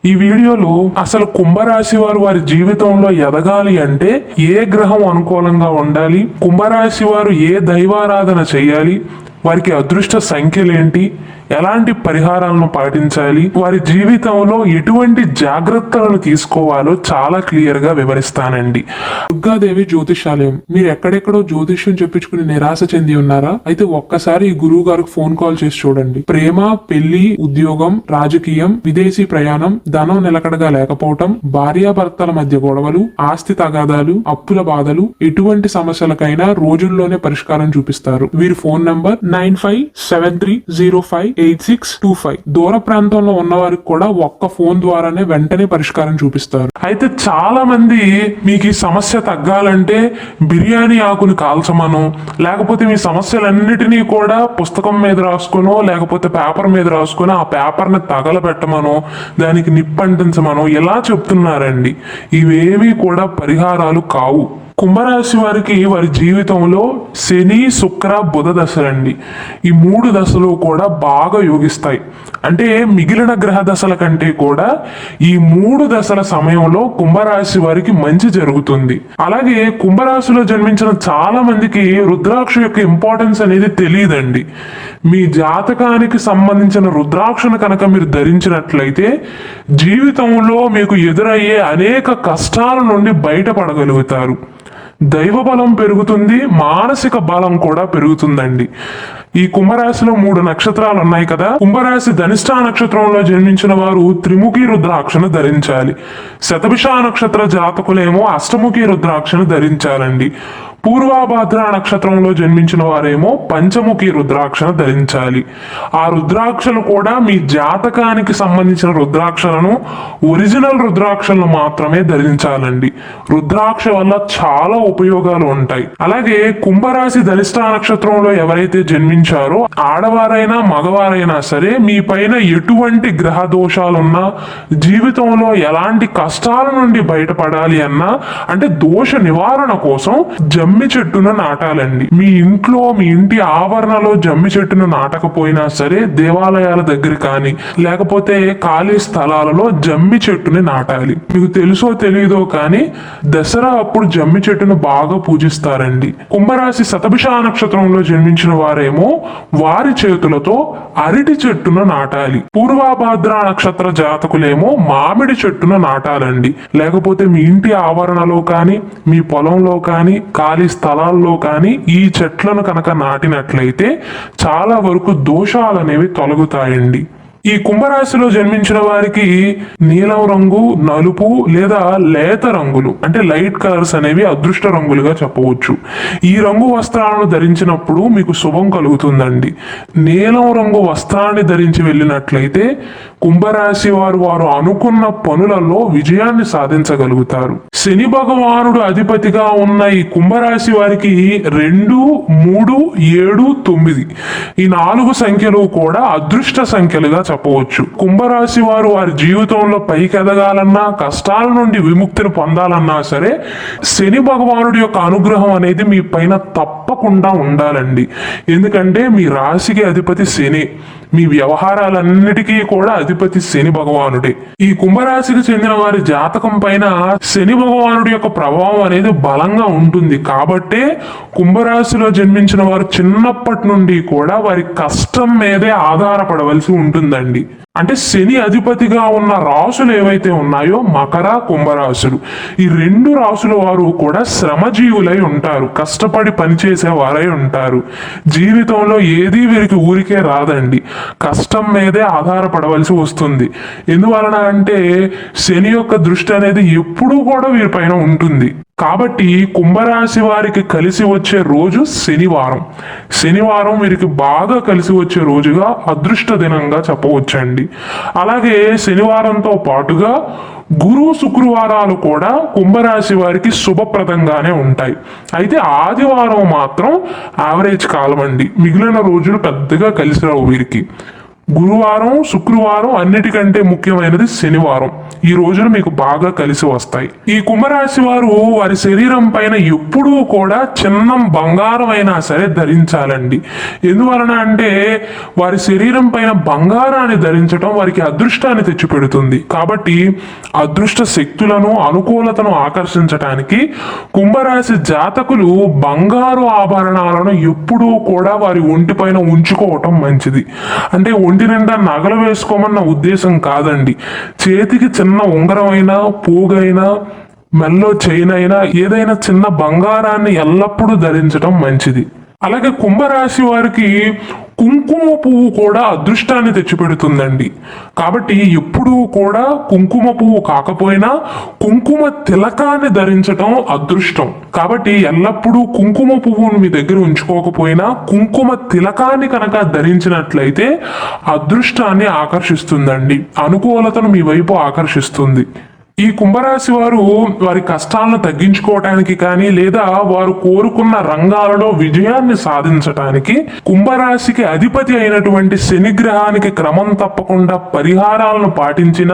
ఈ వీడియోలో అసలు కుంభరాశి వారు వారి జీవితంలో ఎదగాలి అంటే ఏ గ్రహం అనుకూలంగా ఉండాలి, కుంభరాశి వారు ఏ దైవారాధన చేయాలి, వారికి అదృష్ట సంఖ్యలేంటి, ఎలాంటి పరిహారాలను పాటించాలి, వారి జీవితంలో ఎటువంటి జాగ్రత్తలను తీసుకోవాలో చాలా క్లియర్ గా వివరిస్తానండి. దుర్గాదేవి జ్యోతిషాలయం. మీరు ఎక్కడెక్కడో జ్యోతిష్యం చెప్పించుకుని నిరాశ చెంది ఉన్నారా? అయితే ఒక్కసారి ఈ గురువు గారికి ఫోన్ కాల్ చేసి చూడండి. ప్రేమ, పెళ్లి, ఉద్యోగం, రాజకీయం, విదేశీ ప్రయాణం, ధనం నిలకడగా లేకపోవటం, భార్యాభర్తల మధ్య గొడవలు, ఆస్తి తగాదాలు, అప్పుల బాధలు, ఎటువంటి సమస్యలకైనా రోజుల్లోనే పరిష్కారం చూపిస్తారు. వీరి ఫోన్ నంబర్ 9573058625. దూర ప్రాంతంలో ఉన్న వారికి కూడా ఒక్క ఫోన్ ద్వారానే వెంటనే పరిష్కారం చూపిస్తారు. అయితే చాలా మంది మీకు ఈ సమస్య తగ్గాలంటే బిర్యానీ ఆకుని కాల్చమను, లేకపోతే మీ సమస్యలన్నిటినీ కూడా పుస్తకం మీద రాసుకునో లేకపోతే పేపర్ మీద రాసుకుని ఆ పేపర్ని తగలబెట్టమనో దానికి నిప్పంటించమనో ఇలా చెప్తున్నారండి. ఇవేవి కూడా పరిహారాలు కావు. కుంభరాశి వారికి వారి జీవితంలో శని, శుక్ర, బుధ దశలండి. ఈ 3 దశలు కూడా బాగా యోగిస్తాయి. అంటే మిగిలిన గ్రహ దశల కంటే కూడా ఈ 3 దశల సమయంలో కుంభరాశి వారికి మంచి జరుగుతుంది. అలాగే కుంభరాశిలో జన్మించిన చాలా మందికి రుద్రాక్ష యొక్క ఇంపార్టెన్స్ అనేది తెలియదండి. మీ జాతకానికి సంబంధించిన రుద్రాక్షను కనుక మీరు ధరించినట్లయితే జీవితంలో మీకు ఎదురయ్యే అనేక కష్టాల నుండి బయటపడగలుగుతారు. దైవ బలం పెరుగుతుంది, మానసిక బలం కూడా పెరుగుతుందండి. ఈ కుంభరాశిలో 3 నక్షత్రాలు ఉన్నాయి కదా. కుంభరాశి ధనిష్ట నక్షత్రంలో జన్మించిన వారు త్రిముఖి రుద్రాక్షను ధరించాలి. శతభిష నక్షత్ర జాతకులేమో అష్టముఖి రుద్రాక్షను ధరించాలండి. పూర్వాభాద్ర నక్షత్రంలో జన్మించిన వారేమో పంచముఖి రుద్రాక్షను ధరించాలి. ఆ రుద్రాక్షలు కూడా మీ జాతకానికి సంబంధించిన రుద్రాక్షలను, ఒరిజినల్ రుద్రాక్షలను మాత్రమే ధరించాలండి. రుద్రాక్ష వల్ల చాలా ఉపయోగాలు ఉంటాయి. అలాగే కుంభరాశి ధనిష్ట నక్షత్రంలో ఎవరైతే జన్మించారో ఆడవారైనా మగవారైనా సరే మీ పైన ఎటువంటి గ్రహ దోషాలున్నా, జీవితంలో ఎలాంటి కష్టాల నుండి బయటపడాలి అన్నా, అంటే దోష నివారణ కోసం జమ్మి చెట్టును నాటాలండి. మీ ఇంట్లో, మీ ఇంటి ఆవరణలో జమ్మి చెట్టును నాటకపోయినా సరే దేవాలయాల దగ్గర కానీ లేకపోతే ఖాళీ స్థలాలలో జమ్మి చెట్టుని నాటాలి. మీకు తెలుసో తెలియదో కానీ దసరా అప్పుడు జమ్మి చెట్టును బాగా పూజిస్తారండి. కుంభరాశి శతభిష నక్షత్రంలో జన్మించిన వారేమో వారి చేతులతో అరటి చెట్టును నాటాలి. పూర్వాభాద్ర నక్షత్ర జాతకులేమో మామిడి చెట్టును నాటాలండి. లేకపోతే మీ ఇంటి ఆవరణలో కానీ మీ పొలంలో కానీ ఖాళీ స్థలాల్లో కానీ ఈ చెట్లను కనుక నాటినట్లయితే చాలా వరకు దోషాలు అనేవి తొలగుతాయండి. ఈ కుంభరాశిలో జన్మించిన వారికి నీలం రంగు, నలుపు లేదా లేత రంగులు అంటే లైట్ కలర్స్ అనేవి అదృష్ట రంగులుగా చెప్పవచ్చు. ఈ రంగు వస్త్రాలను ధరించినప్పుడు మీకు శుభం కలుగుతుందండి. నీలం రంగు వస్త్రాన్ని ధరించి వెళ్ళినట్లయితే కుంభరాశి వారు అనుకున్న పనులలో విజయాన్ని సాధించగలుగుతారు. శని భగవానుడు అధిపతిగా ఉన్న ఈ కుంభరాశి వారికి 2, 3, 7, 9 ఈ 4 సంఖ్యలు కూడా అదృష్ట సంఖ్యలుగా చెప్పవచ్చు. కుంభరాశి వారు వారి జీవితంలో పైకి ఎదగాలన్నా, కష్టాల నుండి విముక్తిని పొందాలన్నా సరే శని భగవానుడి యొక్క అనుగ్రహం అనేది మీ పైన తప్పకుండా ఉండాలండి. ఎందుకంటే మీ రాశికి అధిపతి శని, మీ వ్యవహారాలన్నిటికీ కూడా అధిపతి శని భగవానుడే. ఈ కుంభరాశికి చెందిన వారి జాతకం పైన శని భగవానుడి యొక్క ప్రభావం అనేది బలంగా ఉంటుంది. కాబట్టే కుంభరాశిలో జన్మించిన వారు చిన్నప్పటి నుండి కూడా వారి కష్టం మీదే ఆధారపడవలసి ఉంటుందండి. అంటే శని అధిపతిగా ఉన్న రాసులు ఏవైతే ఉన్నాయో మకర, కుంభరాశులు, ఈ 2 రాసుల వారు కూడా శ్రమజీవులై ఉంటారు, కష్టపడి పనిచేసే వారై ఉంటారు. జీవితంలో ఏది వీరికి ఊరికే రాదండి, కష్టం మీదే ఆధారపడవలసి వస్తుంది. ఎందువలన అంటే శని యొక్క దృష్టి అనేది ఎప్పుడూ కూడా వీరిపైన ఉంటుంది. కాబట్టి కుంభరాశి వారికి కలిసి వచ్చే రోజు శనివారం. శనివారం వీరికి బాగా కలిసి వచ్చే రోజుగా అదృష్ట దినంగా చెప్పవచ్చండి. అలాగే శనివారంతో పాటుగా గురు, శుక్రవారాలు కూడా కుంభరాశి వారికి శుభప్రదంగానే ఉంటాయి. అయితే ఆదివారం మాత్రం యావరేజ్ కాలం అండి. మిగిలిన రోజులు పెద్దగా కలిసి రావు వీరికి. గురువారం, శుక్రవారం, అన్నిటికంటే ముఖ్యమైనది శనివారం. ఈ రోజులు మీకు బాగా కలిసి వస్తాయి. ఈ కుంభరాశి వారు వారి శరీరం పైన ఎప్పుడూ కూడా చిన్న బంగారం అయినా సరే ధరించాలండి. ఎందువలన అంటే వారి శరీరం పైన బంగారాన్ని ధరించడం వారికి అదృష్టాన్ని తెచ్చిపెడుతుంది. కాబట్టి అదృష్ట శక్తులను, అనుకూలతను ఆకర్షించడానికి కుంభరాశి జాతకులు బంగారు ఆభరణాలను ఎప్పుడూ కూడా వారి ఒంటి పైన ఉంచుకోవటం మంచిది. అంటే ఒంటి నిండా నగలు వేసుకోమన్న ఉద్దేశం కాదండి. చేతికి చిన్న ఉంగరం అయినా, పోగైనా, మెల్లో చైన్ అయినా, ఏదైనా చిన్న బంగారాన్ని ఎల్లప్పుడూ ధరించడం మంచిది. అలాగే కుంభరాశి వారికి కుంకుమ పువ్వు కూడా అదృష్టాన్ని తెచ్చిపెడుతుందండి. కాబట్టి ఎప్పుడూ కూడా కుంకుమ పువ్వు కాకపోయినా కుంకుమ తిలకాన్ని ధరించడం అదృష్టం. కాబట్టి ఎల్లప్పుడూ కుంకుమ పువ్వును మీ దగ్గర ఉంచుకోకపోయినా కుంకుమ తిలకాన్ని కనుక ధరించినట్లయితే అదృష్టాన్ని ఆకర్షిస్తుందండి, అనుకూలతను మీ వైపు ఆకర్షిస్తుంది. ఈ కుంభరాశి వారు వారి కష్టాలను తగ్గించుకోవటానికి కానీ లేదా వారు కోరుకున్న రంగాలలో విజయాన్ని సాధించటానికి కుంభరాశికి అధిపతి అయినటువంటి శని గ్రహానికి క్రమం తప్పకుండా పరిహారాలను పాటించిన,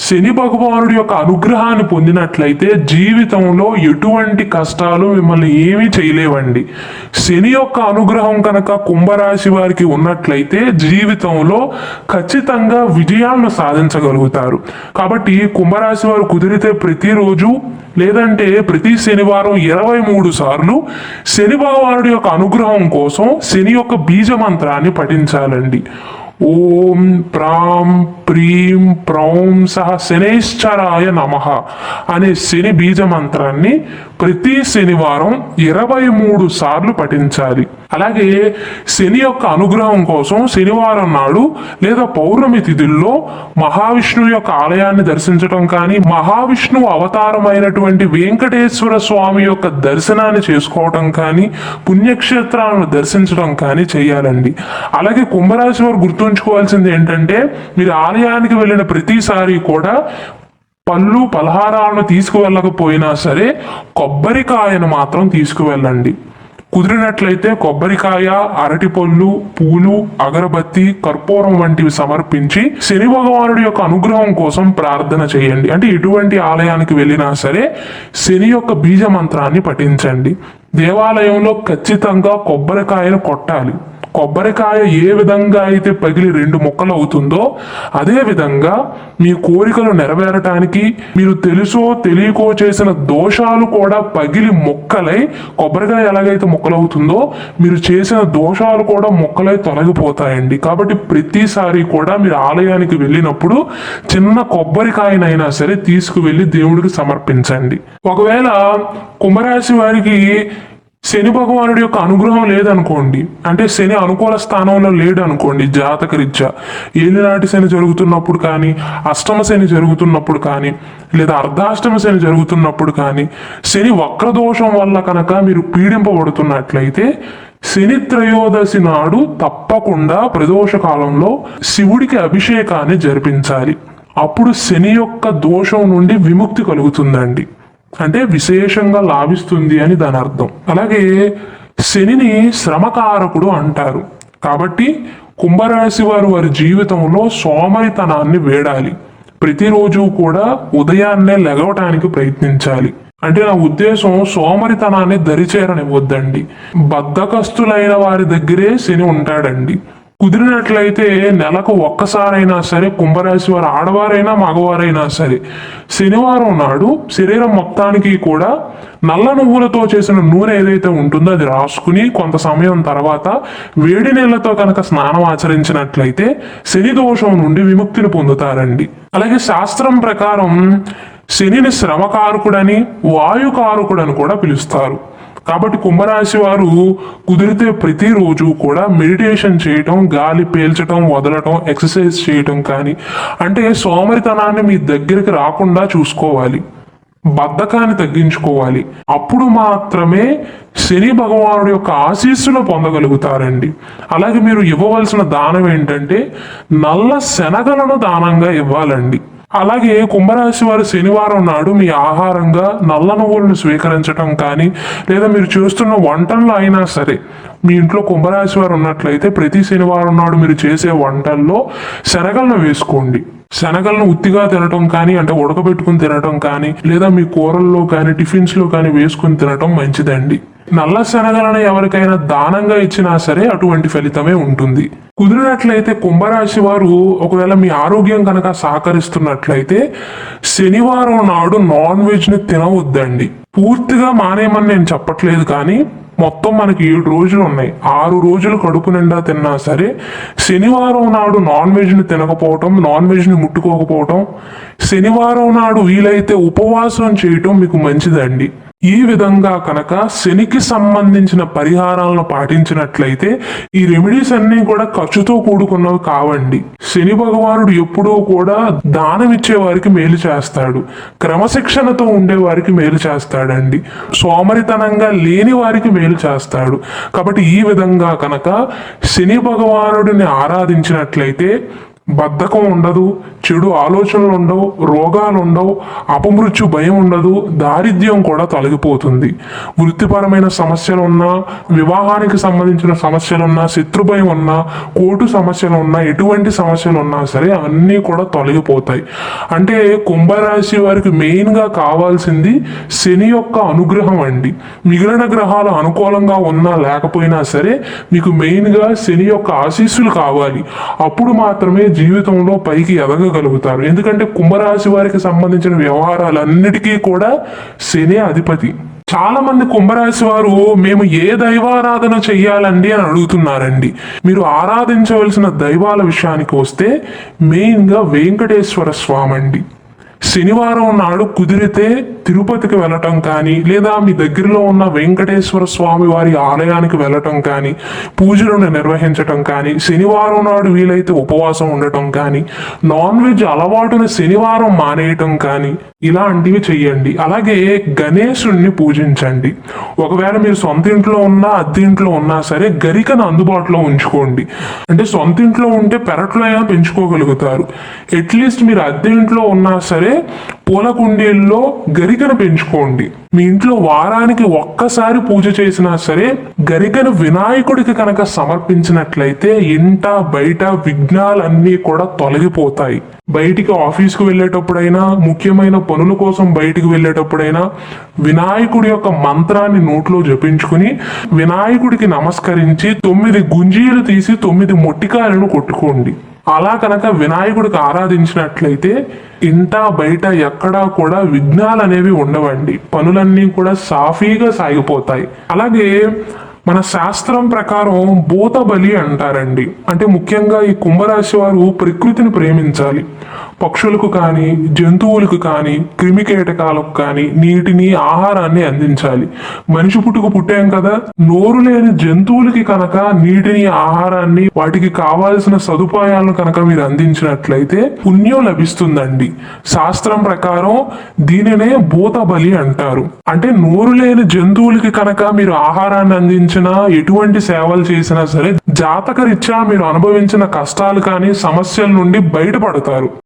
శని భగవానుడి యొక్క అనుగ్రహాన్ని పొందినట్లయితే జీవితంలో ఎటువంటి కష్టాలు మిమ్మల్ని ఏమీ చేయలేవండి. శని యొక్క అనుగ్రహం కనుక కుంభరాశి వారికి ఉన్నట్లయితే జీవితంలో ఖచ్చితంగా విజయాలను సాధించగలుగుతారు. కాబట్టి కుంభరాశి వారు కుదిరితే ప్రతిరోజు లేదంటే ప్రతి శనివారం 23 సార్లు శని భగవానుడి యొక్క అనుగ్రహం కోసం శని యొక్క బీజ మంత్రాన్ని పఠించాలండి. ఓం ప్రాం ప్రీం ప్రౌం సహ శనేశ్వరాయ నమః అనే శని బీజ మంత్రాన్ని ప్రతి శనివారం 23 సార్లు పఠించాలి. అలాగే శని యొక్క అనుగ్రహం కోసం శనివారం నాడు లేదా పౌర్ణమి తిథుల్లో మహావిష్ణువు యొక్క ఆలయాన్ని దర్శించడం కానీ, మహావిష్ణువు అవతారమైనటువంటి వెంకటేశ్వర స్వామి యొక్క దర్శనాన్ని చేసుకోవటం కానీ, పుణ్యక్షేత్రాలను దర్శించడం కానీ చేయాలండి. అలాగే కుంభరాశి వారు గుర్తుంచుకోవాల్సింది ఏంటంటే, మీరు ఆలయానికి వెళ్ళిన ప్రతిసారి కూడా పళ్ళు పలహారాలను తీసుకువెళ్ళకపోయినా సరే కొబ్బరికాయను మాత్రం తీసుకువెళ్ళండి. కుదిరినట్లయితే కొబ్బరికాయ, అరటి పళ్ళు, పూలు, అగరబత్తి, కర్పూరం వంటివి సమర్పించి శని భగవానుడి యొక్క అనుగ్రహం కోసం ప్రార్థన చేయండి. అంటే ఎటువంటి ఆలయానికి వెళ్ళినా సరే శని యొక్క బీజ మంత్రాన్ని పఠించండి. దేవాలయంలో ఖచ్చితంగా కొబ్బరికాయను కొట్టాలి. కొబ్బరికాయ ఏ విధంగా అయితే పగిలి 2 ముక్కలు అవుతుందో అదే విధంగా మీ కోరికలు నెరవేరటానికి, మీరు తెలుసో తెలియకో చేసిన దోషాలు కూడా పగిలి ముక్కలై, కొబ్బరికాయ ఎలాగైతే ముక్కలవుతుందో మీరు చేసిన దోషాలు కూడా ముక్కలై తొలగిపోతాయండి. కాబట్టి ప్రతిసారి కూడా మీరు ఆలయానికి వెళ్ళినప్పుడు చిన్న కొబ్బరికాయనైనా సరే తీసుకువెళ్ళి దేవుడికి సమర్పించండి. ఒకవేళ కుంభరాశి వారికి శని భగవానుడి యొక్క అనుగ్రహం లేదనుకోండి, అంటే శని అనుకూల స్థానంలో లేడు అనుకోండి, జాతక రీత్యా ఏలినాటి శని జరుగుతున్నప్పుడు కానీ, అష్టమ శని జరుగుతున్నప్పుడు కానీ, లేదా అర్ధాష్టమ శని జరుగుతున్నప్పుడు కానీ, శని వక్రదోషం వల్ల కనుక మీరు పీడింపబడుతున్నట్లయితే శని త్రయోదశి నాడు తప్పకుండా ప్రదోష కాలంలో శివుడికి అభిషేకాన్ని జరిపించాలి. అప్పుడు శని యొక్క దోషం నుండి విముక్తి కలుగుతుందండి, అంటే విశేషంగా లాభిస్తుంది అని దాని అర్థం. అలాగే శనిని శ్రమకారకుడు అంటారు. కాబట్టి కుంభరాశి వారు వారి జీవితంలో సోమరితనాన్ని వేడాలి. ప్రతిరోజు కూడా ఉదయాన్నే లెగవటానికి ప్రయత్నించాలి. అంటే నా ఉద్దేశం సోమరితనాన్ని దరిచేరనివ్వద్దండి. బద్ధకస్తులైన వారి దగ్గరే శని ఉంటాడండి. కుదిరినట్లయితే నెలకు ఒక్కసారైనా సరే కుంభరాశి వారు ఆడవారైనా మగవారైనా సరే శనివారం నాడు శరీరం మొత్తానికి కూడా నల్ల నువ్వులతో చేసిన నూనె ఏదైతే ఉంటుందో అది రాసుకుని కొంత సమయం తర్వాత వేడి నీళ్లతో కనుక స్నానం ఆచరించినట్లయితే శని దోషం నుండి విముక్తిని పొందుతారండి. అలాగే శాస్త్రం ప్రకారం శనిని శ్రమకారకుడని, వాయుకారకుడని కూడా పిలుస్తారు. కాబట్టి కుంభరాశి వారు కుదిరితే ప్రతిరోజు కూడా మెడిటేషన్ చేయటం, గాలి పీల్చటం, వదలటం, ఎక్సర్సైజ్ చేయటం కానీ, అంటే సోమరితనాన్ని మీ దగ్గరికి రాకుండా చూసుకోవాలి, బద్ధకాన్ని తగ్గించుకోవాలి. అప్పుడు మాత్రమే శని భగవానుడి యొక్క ఆశీస్సులు పొందగలుగుతారండి. అలాగే మీరు ఇవ్వవలసిన దానం ఏంటంటే నల్ల శనగలను దానంగా ఇవ్వాలండి. అలాగే కుంభరాశి వారు శనివారం నాడు మీ ఆహారంగా నల్ల నువ్వులను స్వీకరించడం కానీ లేదా మీరు చేస్తున్న వంటల్లో అయినా సరే, మీ ఇంట్లో కుంభరాశి వారు ఉన్నట్లయితే ప్రతి శనివారం నాడు మీరు చేసే వంటల్లో శనగలను వేసుకోండి. శనగలను ఉత్తిగా తినటం కానీ, అంటే ఉడకబెట్టుకుని తినటం కానీ, లేదా మీ కూరల్లో కానీ టిఫిన్స్ లో కానీ వేసుకుని తినటం మంచిదండి. నల్ల శనగలను ఎవరికైనా దానంగా ఇచ్చినా సరే అటువంటి ఫలితమే ఉంటుంది. కుదిరినట్లయితే కుంభరాశి వారు ఒకవేళ మీ ఆరోగ్యం కనుక సహకరిస్తున్నట్లయితే శనివారం నాడు నాన్ వెజ్ ని తినవద్దండి. పూర్తిగా మానేయమని నేను చెప్పట్లేదు, కానీ మొత్తం మనకి 7 రోజులు ఉన్నాయి. 6 రోజులు కడుపు నిండా తిన్నా సరే శనివారం నాడు నాన్ వెజ్ ని తినకపోవటం, నాన్ వెజ్ ని ముట్టుకోకపోవటం, శనివారం నాడు వీలైతే ఉపవాసం చేయటం మీకు మంచిదండి. ఈ విధంగా కనుక శనికి సంబంధించిన పరిహారాలను పాటించినట్లయితే ఈ రెమెడీస్ అన్ని కూడా ఖర్చుతో కూడుకున్నవి కావండి. శని భగవానుడు ఎప్పుడూ కూడా దానం ఇచ్చే వారికి మేలు చేస్తాడు, క్రమశిక్షణతో ఉండే వారికి మేలు చేస్తాడండి, సోమరితనంగా లేని వారికి మేలు చేస్తాడు. కాబట్టి ఈ విధంగా కనుక శని భగవానుడిని ఆరాధించినట్లయితే బద్ధకం ఉండదు, చెడు ఆలోచనలు ఉండవు, రోగాలు ఉండవు, అపమృత్యు భయం ఉండదు, దారిద్ర్యం కూడా తొలగిపోతుంది. వృత్తిపరమైన సమస్యలు ఉన్నా, వివాహానికి సంబంధించిన సమస్యలు ఉన్నా, శత్రుభయం ఉన్నా, కోర్టు సమస్యలు ఉన్నా, ఎటువంటి సమస్యలు ఉన్నా సరే అవన్నీ కూడా తొలగిపోతాయి. అంటే కుంభరాశి వారికి మెయిన్గా కావాల్సింది శని యొక్క అనుగ్రహం అండి. మిగిలిన గ్రహాలు అనుకూలంగా ఉన్నా లేకపోయినా సరే మీకు మెయిన్గా శని యొక్క ఆశీస్సులు కావాలి. అప్పుడు మాత్రమే జీవితంలో పైకి ఎదగగలుగుతారు. ఎందుకంటే కుంభరాశి వారికి సంబంధించిన వ్యవహారాలన్నిటికీ కూడా శని అధిపతి. చాలా మంది కుంభరాశి వారు మేము ఏ దైవారాధన చెయ్యాలండి అని అడుగుతున్నారండి. మీరు ఆరాధించవలసిన దైవాల విషయానికి వస్తే మెయిన్గా వెంకటేశ్వర స్వామి అండి. శనివారం నాడు కుదిరితే తిరుపతికి వెళ్ళటం కానీ, లేదా మీ దగ్గరలో ఉన్న వెంకటేశ్వర స్వామి వారి ఆలయానికి వెళ్ళటం కానీ, పూజలను నిర్వహించటం కానీ, శనివారం నాడు వీలైతే ఉపవాసం ఉండటం కానీ, నాన్ వెజ్ అలవాటును శనివారం మానేయటం కానీ ఇలాంటివి చెయ్యండి. అలాగే గణేశుణ్ణి పూజించండి. ఒకవేళ మీరు సొంత ఇంట్లో ఉన్నా అద్దె ఇంట్లో ఉన్నా సరే గరికను అందుబాటులో ఉంచుకోండి. అంటే సొంత ఇంట్లో ఉంటే పెరట్లో అయినా పెంచుకోగలుగుతారు. అట్లీస్ట్ మీరు అద్దె ఇంట్లో ఉన్నా సరే పూల కుండీల్లో గరికను పెంచుకోండి. మీ ఇంట్లో వారానికి ఒక్కసారి పూజ చేసినా సరే గరికను వినాయకుడికి కనుక సమర్పించినట్లయితే ఇంట బయట విఘ్నాలన్నీ కూడా తొలగిపోతాయి. బయటికి ఆఫీస్కి వెళ్ళేటప్పుడైనా, ముఖ్యమైన పనుల కోసం బయటికి వెళ్ళేటప్పుడైనా వినాయకుడి యొక్క మంత్రాన్ని నోట్లో జపించుకుని వినాయకుడికి నమస్కరించి 9 గుంజీలు తీసి 9 మొట్టికాయలను కొట్టుకోండి. అలా కనుక వినాయకుడికి ఆరాధించినట్లయితే ఇంట బయట ఎక్కడా కూడా విఘ్నాలు అనేవి ఉండవండి. పనులన్నీ కూడా సాఫీగా సాగిపోతాయి. అలాగే మన శాస్త్రం ప్రకారం భూత బలి అంటారండి. అంటే ముఖ్యంగా ఈ కుంభరాశి వారు ప్రకృతిని ప్రేమించాలి. పక్షులకు కానీ, జంతువులకు కానీ, క్రిమికీటకాలకు కానీ నీటిని, ఆహారాన్ని అందించాలి. మనిషి పుట్టాం కదా, నోరు లేని జంతువులకి కనుక నీటిని, ఆహారాన్ని, వాటికి కావాల్సిన సదుపాయాలను కనుక మీరు అందించినట్లయితే పుణ్యం లభిస్తుందండి. శాస్త్రం ప్రకారం దీనినే భూత బలి అంటారు. అంటే నోరు లేని జంతువులకి కనుక మీరు ఆహారాన్ని అందించినా, ఎటువంటి సేవలు చేసినా సరే జాతకరీత్యా మీరు అనుభవించిన కష్టాలు కానీ సమస్యల నుండి బయటపడతారు.